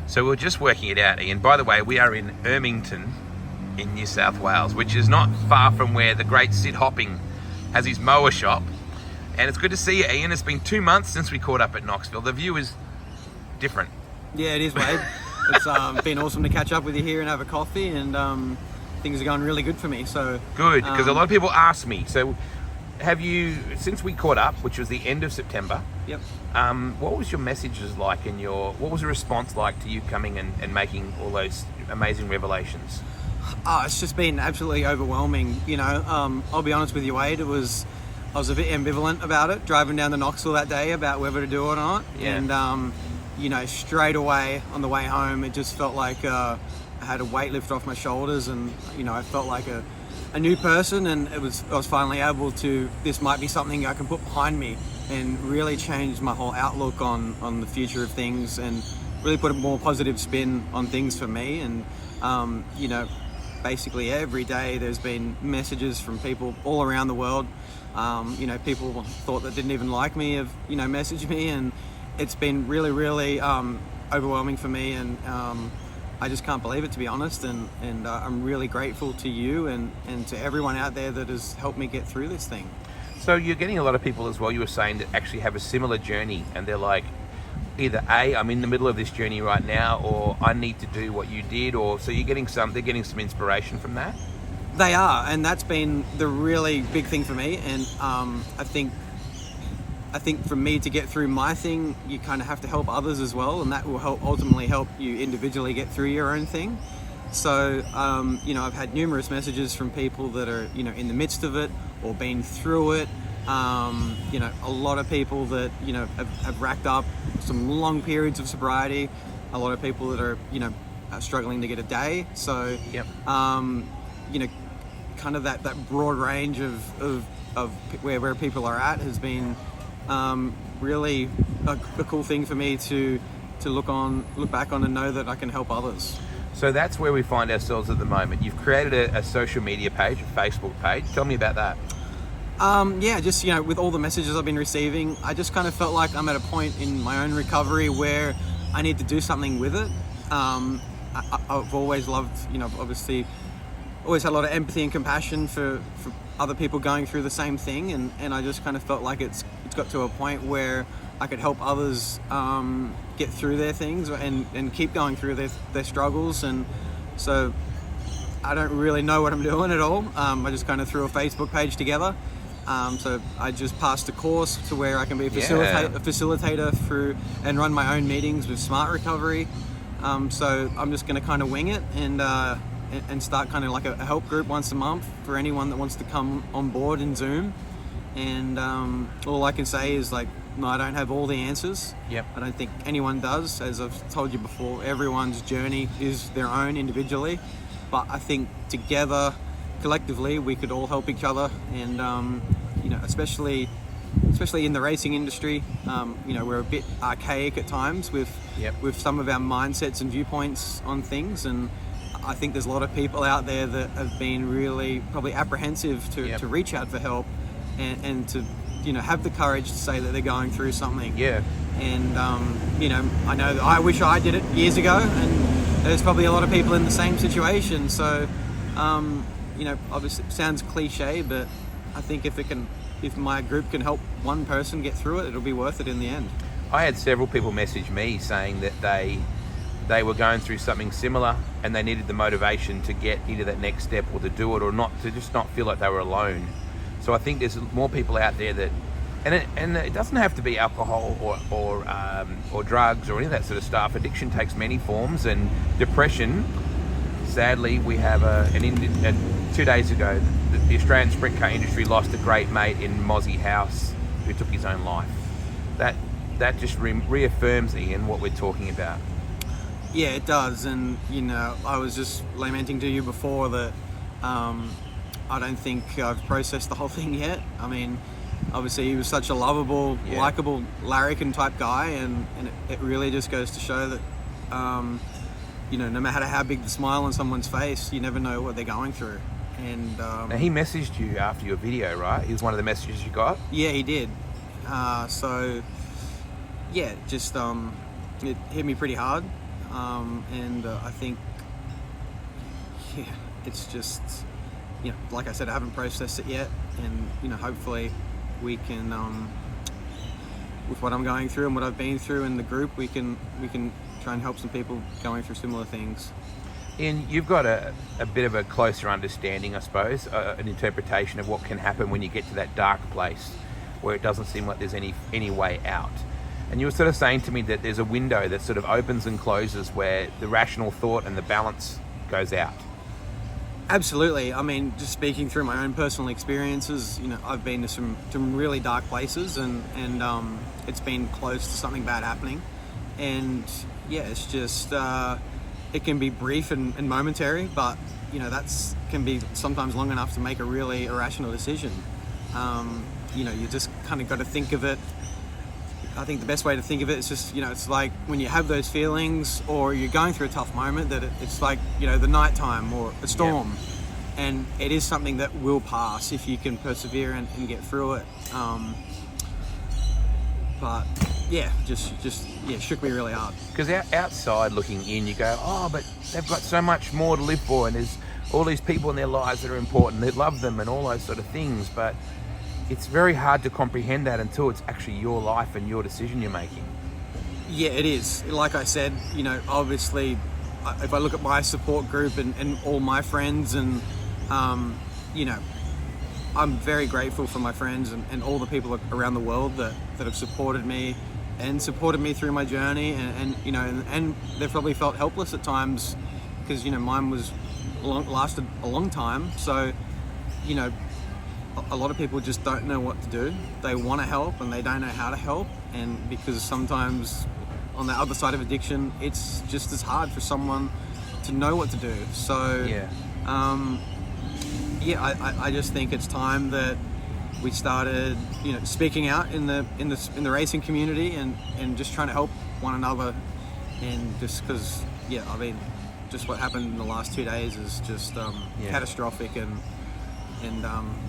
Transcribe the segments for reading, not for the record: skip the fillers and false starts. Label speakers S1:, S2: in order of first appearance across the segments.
S1: So we're just working it out, Ian. By the way, we are in Ermington in New South Wales, which is not far from where the great Sid Hopping has his mower shop. And it's good to see you, Ian. It's been 2 months since we caught up at Knoxville. The view is different.
S2: Yeah, it is, Wade. It's been awesome to catch up with you here and have a coffee, and things are going really good for me. So
S1: good, because a lot of people ask me. So, have you, since we caught up, which was the end of September?
S2: Yep.
S1: What was your messages like, and what was the response like to you coming and making all those amazing revelations?
S2: It's just been absolutely overwhelming. You know, I'll be honest with you, Wade. I was a bit ambivalent about it, driving down to Knoxville that day about whether to do it or not.
S1: Yeah.
S2: And you know, straight away on the way home, it just felt like I had a weight lift off my shoulders, and you know, I felt like a new person, and I was finally able to. This might be something I can put behind me, and really change my whole outlook on the future of things, and really put a more positive spin on things for me. And you know, basically every day there's been messages from people all around the world. You know, people thought that didn't even like me have, you know, messaged me, and it's been really, really overwhelming for me, and I just can't believe it, to be honest. And I'm really grateful to you and to everyone out there that has helped me get through this thing.
S1: So you're getting a lot of people as well, you were saying, that actually have a similar journey, and they're like, either A, I'm in the middle of this journey right now, or I need to do what you did, or so they're getting some inspiration from that?
S2: They are, and that's been the really big thing for me. And I think for me to get through my thing, you kind of have to help others as well, and that will ultimately help you individually get through your own thing. So, you know, I've had numerous messages from people that are, you know, in the midst of it or been through it. You know, a lot of people that, you know, have racked up some long periods of sobriety. A lot of people that are, you know, struggling to get a day. So,
S1: yep.
S2: You know, kind of that broad range of where people are at has been really a cool thing for me to look back on and know that I can help others.
S1: So that's where we find ourselves at the moment. You've created a social media page, a Facebook page. Tell me about that.
S2: Yeah, just, you know, with all the messages I've been receiving, I just kind of felt like I'm at a point in my own recovery where I need to do something with it. I've always loved, you know, obviously always had a lot of empathy and compassion for other people going through the same thing, and I just kind of felt like it's got to a point where I could help others get through their things and keep going through their struggles. And so I don't really know what I'm doing at all. I just kind of threw a Facebook page together. So I just passed a course to where I can be a facilitator through and run my own meetings with Smart Recovery. So I'm just going to kind of wing it and start kind of like a help group once a month for anyone that wants to come on board in Zoom. And all I can say is, like, no, I don't have all the answers.
S1: Yep.
S2: I don't think anyone does. As I've told you before, everyone's journey is their own individually. But I think together, collectively, we could all help each other. And, you know, especially in the racing industry, you know, we're a bit archaic at times with some of our mindsets and viewpoints on things. And I think there's a lot of people out there that have been really probably apprehensive to reach out for help and to, you know, have the courage to say that they're going through something.
S1: Yeah.
S2: And, you know that I wish I did it years ago, and there's probably a lot of people in the same situation. So, you know, obviously it sounds cliche, but I think if my group can help one person get through it, it'll be worth it in the end.
S1: I had several people message me saying that they were going through something similar and they needed the motivation to get into that next step, or to do it, or not, to just not feel like they were alone. So I think there's more people out there that, and it doesn't have to be alcohol or drugs or any of that sort of stuff. Addiction takes many forms, and depression. Sadly, we have 2 days ago, the Australian sprint car industry lost a great mate in Mozzie House who took his own life. That just reaffirms, Ian, what we're talking about.
S2: Yeah, it does. And, you know, I was just lamenting to you before that I don't think I've processed the whole thing yet. I mean, obviously he was such a lovable, likable larrikin type guy, and it really just goes to show that, you know, no matter how big the smile on someone's face, you never know what they're going through. And
S1: now he messaged you after your video, right? He was one of the messages you got?
S2: Yeah, he did. So, yeah, just it hit me pretty hard. and I think, yeah, it's just, like I said, I haven't processed it yet, and hopefully we can, with what I'm going through and what I've been through in the group, we can try and help some people going through similar things.
S1: Ian, you've got a bit of a closer understanding, I suppose, an interpretation of what can happen when you get to that dark place where it doesn't seem like there's any way out. And you were sort of saying to me that there's a window that sort of opens and closes where the rational thought and the balance goes out.
S2: Absolutely. I mean, just speaking through my own personal experiences, I've been to some really dark places, and it's been close to something bad happening. And yeah, it's just, it can be brief and momentary, but that's can be sometimes long enough to make a really irrational decision. You just kind of got to think of it. I think the best way to think of it is just, it's like when you have those feelings or you're going through a tough moment, that it's like, the nighttime or a storm. Yep. And it is something that will pass if you can persevere and get through it. But yeah, just shook me really hard.
S1: Because outside looking in, you go, oh, but they've got so much more to live for, and there's all these people in their lives that are important, they love them and all those sort of things. But it's very hard to comprehend that until it's actually your life and your decision you're making.
S2: Yeah, it is. Like I said, obviously, if I look at my support group and all my friends, and I'm very grateful for my friends and all the people around the world that have supported me through my journey, and they've probably felt helpless at times because mine lasted a long time. So a lot of people just don't know what to do. They want to help and they don't know how to help, and because sometimes on the other side of addiction, it's just as hard for someone to know what to do. So I just think it's time that we started speaking out in the racing community and just trying to help one another. And just because just what happened in the last 2 days is just catastrophic, and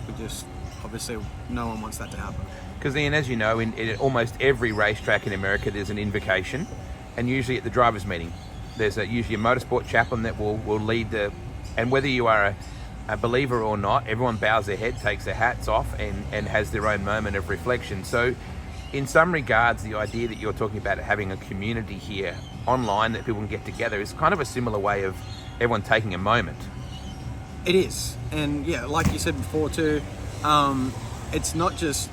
S2: we just, obviously, no one wants that to happen. Because
S1: Ian, as you know, in almost every racetrack in America, there's an invocation, and usually at the drivers' meeting, there's usually a motorsport chaplain that will lead and whether you are a believer or not, everyone bows their head, takes their hats off, and has their own moment of reflection. So in some regards, the idea that you're talking about having a community here online that people can get together is kind of a similar way of everyone taking a moment.
S2: It is, and yeah, like you said before too, it's not just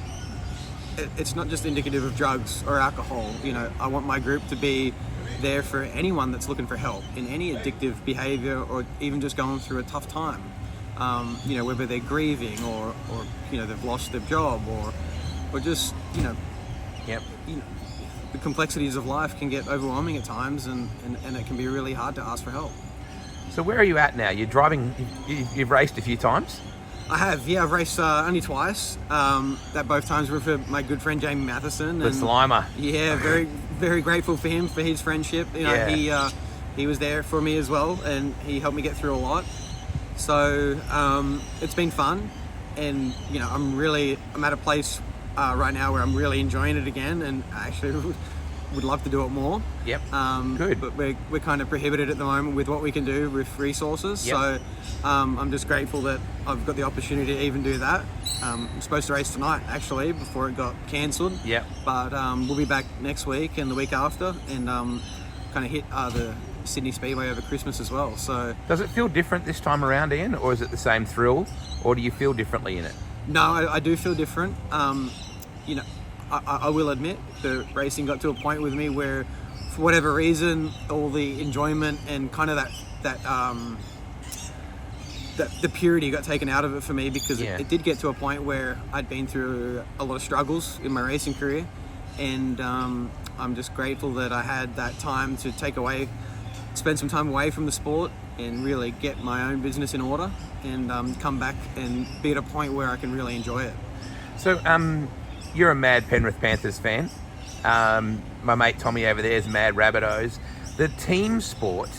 S2: indicative of drugs or alcohol. I want my group to be there for anyone that's looking for help in any addictive behavior, or even just going through a tough time. Whether they're grieving or they've lost their job or just
S1: Yep.
S2: The complexities of life can get overwhelming at times, and it can be really hard to ask for help.
S1: So where are you at now? You're driving, you've raced a few times?
S2: I have, yeah. I've raced only twice. That both times were for my good friend Jamie Matheson.
S1: The Slimer.
S2: Yeah, very, very grateful for him, for his friendship. He was there for me as well, and he helped me get through a lot. So it's been fun, and I'm at a place right now where I'm really enjoying it again, and I actually would love to do it more.
S1: Yep.
S2: Good. But we're kind of prohibited at the moment with what we can do with resources.
S1: Yep.
S2: So I'm just grateful that I've got the opportunity to even do that. I'm supposed to race tonight, actually, before it got cancelled.
S1: Yep.
S2: But we'll be back next week and the week after, and kind of hit the Sydney Speedway over Christmas as well. So
S1: does it feel different this time around, Ian, or is it the same thrill, or do you feel differently in it?
S2: No, I do feel different. I will admit the racing got to a point with me where, for whatever reason, all the enjoyment and kind of that the purity got taken out of it for me, because it did get to a point where I'd been through a lot of struggles in my racing career, and I'm just grateful that I had that time to spend some time away from the sport and really get my own business in order, and come back and be at a point where I can really enjoy it.
S1: So you're a mad Penrith Panthers fan. My mate Tommy over there is mad Rabbitohs. The team sport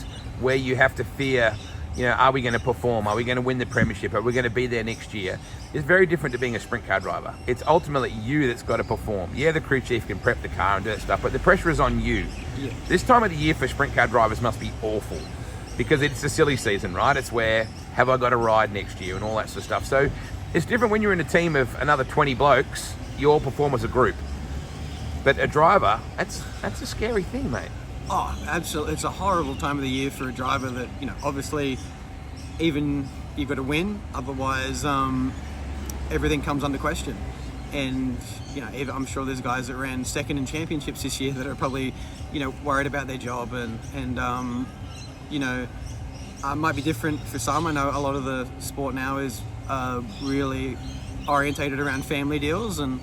S1: where you have to fear, are we going to perform? Are we going to win the premiership? Are we going to be there next year? It's very different to being a sprint car driver. It's ultimately you that's got to perform. Yeah, the crew chief can prep the car and do that stuff, but the pressure is on you.
S2: Yeah.
S1: This time of the year for sprint car drivers must be awful because it's the silly season, right? It's where, have I got a ride next year and all that sort of stuff. So it's different when you're in a team of another 20 blokes, you all perform as a group. But a driver, that's a scary thing, mate.
S2: Oh, absolutely. It's a horrible time of the year for a driver that, obviously, even you've got to win, otherwise everything comes under question. And, I'm sure there's guys that ran second in championships this year that are probably, worried about their job and might be different for some. I know a lot of the sport now is really orientated around family deals, and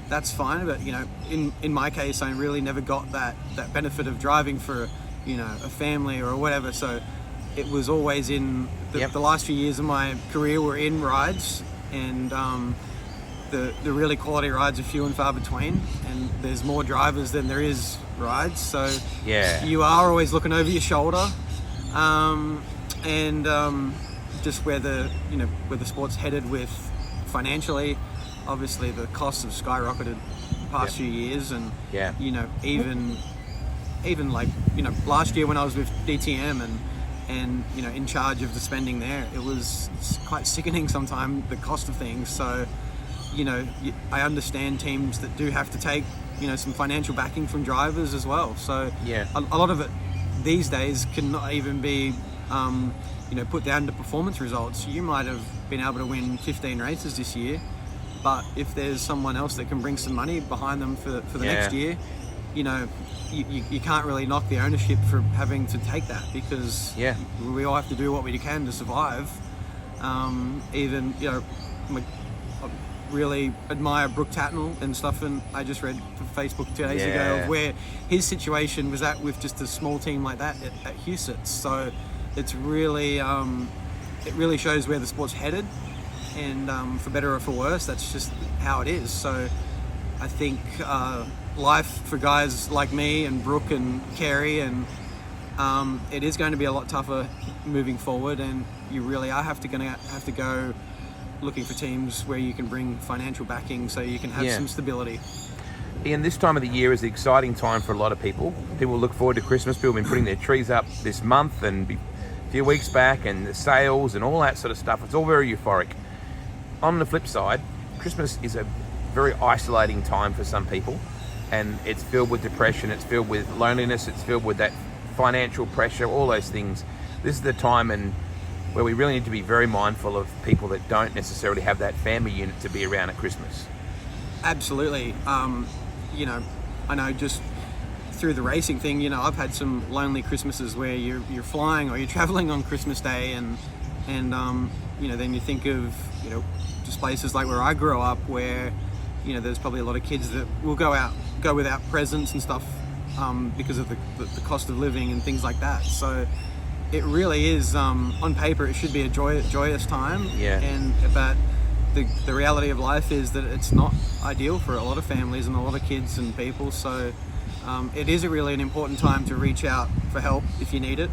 S2: that's fine, but in my case I really never got that benefit of driving for a family or whatever, so it was always in the last few years of my career were in rides, and the really quality rides are few and far between, and there's more drivers than there is rides, so you are always looking over your shoulder, and just where the sport's headed with financially. Obviously, the costs have skyrocketed the past few years, and even like last year when I was with DTM and in charge of the spending there, it's quite sickening sometimes, the cost of things. So I understand teams that do have to take some financial backing from drivers as well. So a lot of it these days cannot even be put down to performance results. You might have been able to win 15 races this year, but if there's someone else that can bring some money behind them for the next year, you can't really knock the ownership for having to take that, because we all have to do what we can to survive. I really admire Brooke Tatnell and stuff, and I just read Facebook 2 days ago where his situation was at with just a small team like that at Husitz. So it's really it really shows where the sport's headed. And for better or for worse, that's just how it is. So I think life for guys like me and Brooke and Kerry, and it is going to be a lot tougher moving forward, and you really are going to have to go looking for teams where you can bring financial backing so you can have some stability.
S1: Ian, this time of the year is an exciting time for a lot of people. People look forward to Christmas. People have been putting their trees up this month and a few weeks back, and the sales and all that sort of stuff. It's all very euphoric. On the flip side, Christmas is a very isolating time for some people, and it's filled with depression, it's filled with loneliness, it's filled with that financial pressure, all those things. This is the time where we really need to be very mindful of people that don't necessarily have that family unit to be around at Christmas.
S2: Absolutely. I know just through the racing thing, I've had some lonely Christmases where you're flying or you're traveling on Christmas Day, and then you think of just places like where I grew up, where there's probably a lot of kids that will go without presents and stuff because of the cost of living and things like that. So it really is, on paper it should be a joyous time, but the reality of life is that it's not ideal for a lot of families and a lot of kids and people. So it is really an important time to reach out for help if you need it,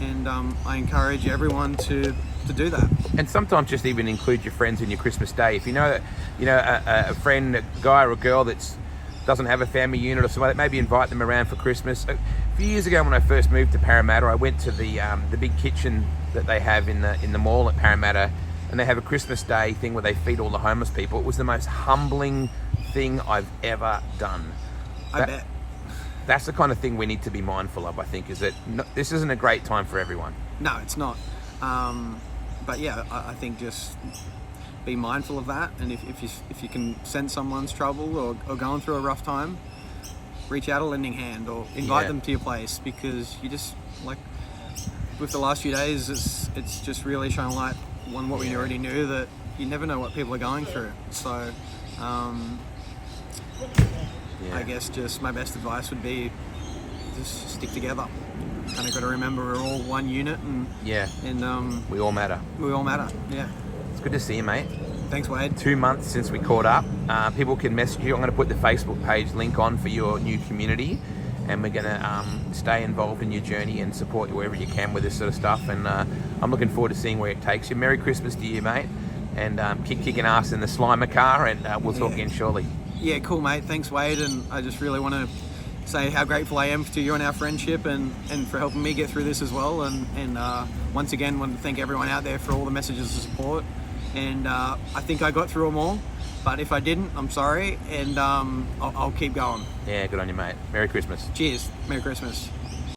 S2: and I encourage everyone to do that.
S1: And sometimes just even include your friends in your Christmas Day. If you know that a friend, a guy or a girl that doesn't have a family unit or something like that, maybe invite them around for Christmas. A few years ago when I first moved to Parramatta, I went to the big kitchen that they have in the mall at Parramatta, and they have a Christmas Day thing where they feed all the homeless people. It was the most humbling thing I've ever done.
S2: I bet.
S1: That's the kind of thing we need to be mindful of, I think, is that this isn't a great time for everyone.
S2: No, it's not. But yeah, I think just be mindful of that, and if you can sense someone's trouble or going through a rough time, reach out a lending hand or invite them to your place, because you just, like with the last few days, it's just really shown light on what we already knew, that you never know what people are going through. So I guess just my best advice would be just stick together. Kind of got to remember we're all one unit, and
S1: we all matter.
S2: We all matter. Yeah.
S1: It's good to see you, mate.
S2: Thanks, Wade. 2
S1: months since we caught up. People can message you. I'm going to put the Facebook page link on for your new community, and we're going to stay involved in your journey and support you wherever you can with this sort of stuff. And I'm looking forward to seeing where it takes you. Merry Christmas to you, mate, and keep kicking ass in the Slimer car, and we'll talk again shortly.
S2: Yeah, cool, mate. Thanks, Wade, and I just really want to say how grateful I am to you and our friendship, and for helping me get through this as well. And once again, want to thank everyone out there for all the messages of support. And I think I got through them all, but if I didn't, I'm sorry, and I'll keep going.
S1: Yeah, good on you, mate. Merry Christmas.
S2: Cheers. Merry Christmas.